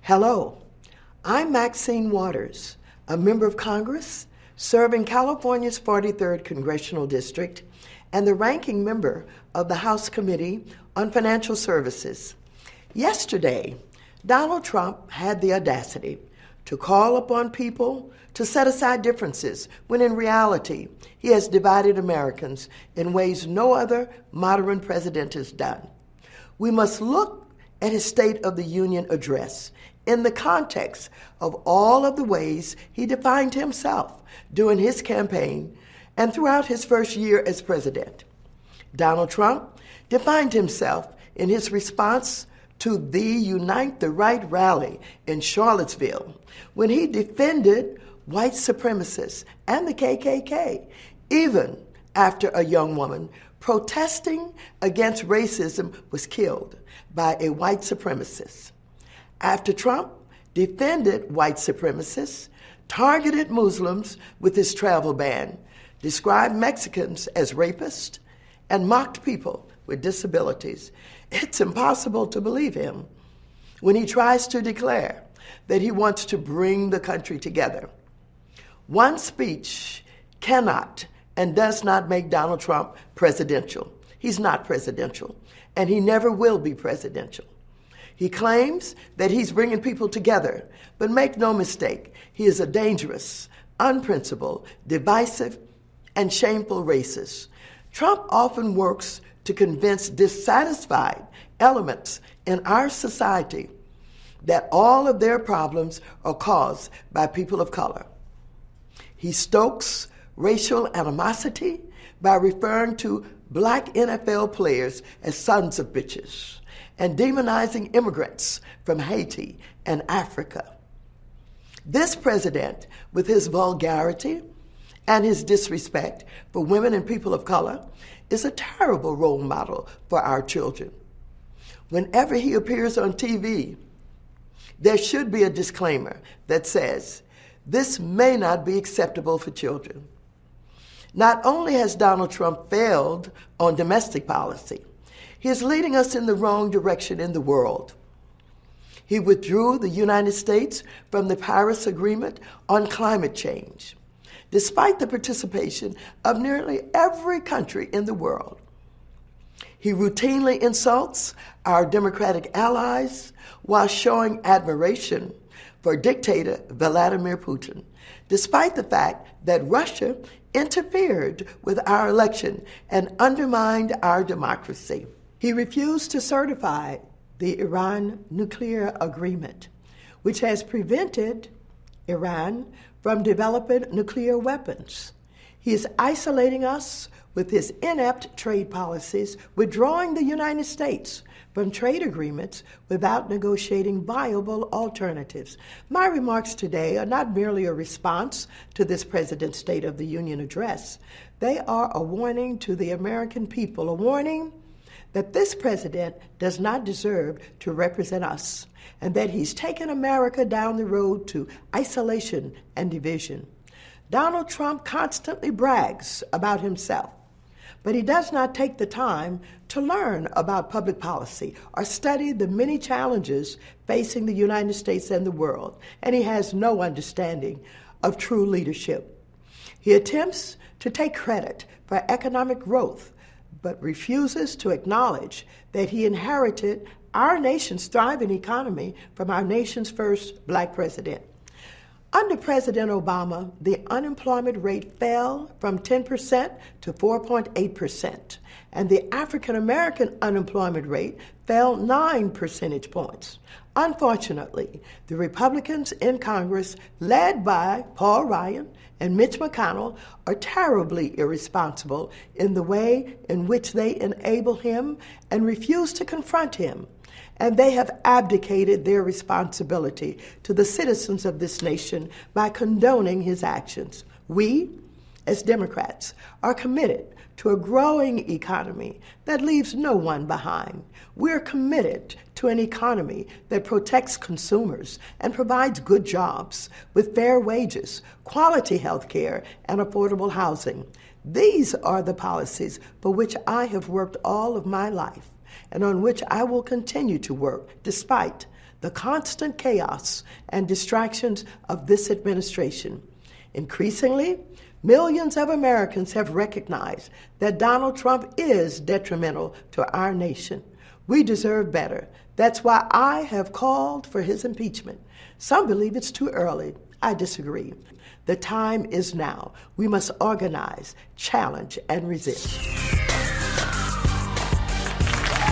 Hello, I'm Maxine Waters, a member of Congress serving California's 43rd Congressional District and the ranking member of the House Committee on Financial Services. Yesterday, Donald Trump had the audacity to call upon people to set aside differences when in reality he has divided Americans in ways no other modern president has done. We must look at his State of the Union address in the context of all of the ways he defined himself during his campaign and throughout his first year as president. Donald Trump defined himself in his response to the Unite the Right rally in Charlottesville when he defended white supremacists and the KKK, even after a young woman protesting against racism was killed by a white supremacist. After Trump defended white supremacists, targeted Muslims with his travel ban, described Mexicans as rapists, and mocked people with disabilities, it's impossible to believe him when he tries to declare that he wants to bring the country together. One speech cannot and does not make Donald Trump presidential. He's not presidential, and he never will be presidential. He claims that he's bringing people together, but make no mistake, he is a dangerous, unprincipled, divisive, and shameful racist. Trump often works to convince dissatisfied elements in our society that all of their problems are caused by people of color. He stokes racial animosity by referring to black NFL players as sons of bitches and demonizing immigrants from Haiti and Africa. This president, with his vulgarity and his disrespect for women and people of color, is a terrible role model for our children. Whenever he appears on TV, there should be a disclaimer that says, "This may not be acceptable for children." Not only has Donald Trump failed on domestic policy, he is leading us in the wrong direction in the world. He withdrew the United States from the Paris Agreement on climate change, despite the participation of nearly every country in the world. He routinely insults our Democratic allies while showing admiration for dictator Vladimir Putin, despite the fact that Russia interfered with our election and undermined our democracy. He refused to certify the Iran nuclear agreement, which has prevented Iran from developing nuclear weapons. He is isolating us with his inept trade policies, withdrawing the United States from trade agreements without negotiating viable alternatives. My remarks today are not merely a response to this President's State of the Union address. They are a warning to the American people, a warning that this president does not deserve to represent us, and that he's taken America down the road to isolation and division. Donald Trump constantly brags about himself, but he does not take the time to learn about public policy or study the many challenges facing the United States and the world, and he has no understanding of true leadership. He attempts to take credit for economic growth, but refuses to acknowledge that he inherited our nation's thriving economy from our nation's first black president. Under President Obama, the unemployment rate fell from 10% to 4.8%, and the African American unemployment rate fell 9 percentage points. Unfortunately, the Republicans in Congress, led by Paul Ryan and Mitch McConnell, are terribly irresponsible in the way in which they enable him and refuse to confront him. And they have abdicated their responsibility to the citizens of this nation by condoning his actions. We, as Democrats, are committed to a growing economy that leaves no one behind. We're committed to an economy that protects consumers and provides good jobs with fair wages, quality health care, and affordable housing. These are the policies for which I have worked all of my life. and on which I will continue to work despite the constant chaos and distractions of this administration. Increasingly, millions of Americans have recognized that Donald Trump is detrimental to our nation. We deserve better. That's why I have called for his impeachment. Some believe it's too early. I disagree. The time is now. We must organize, challenge, and resist.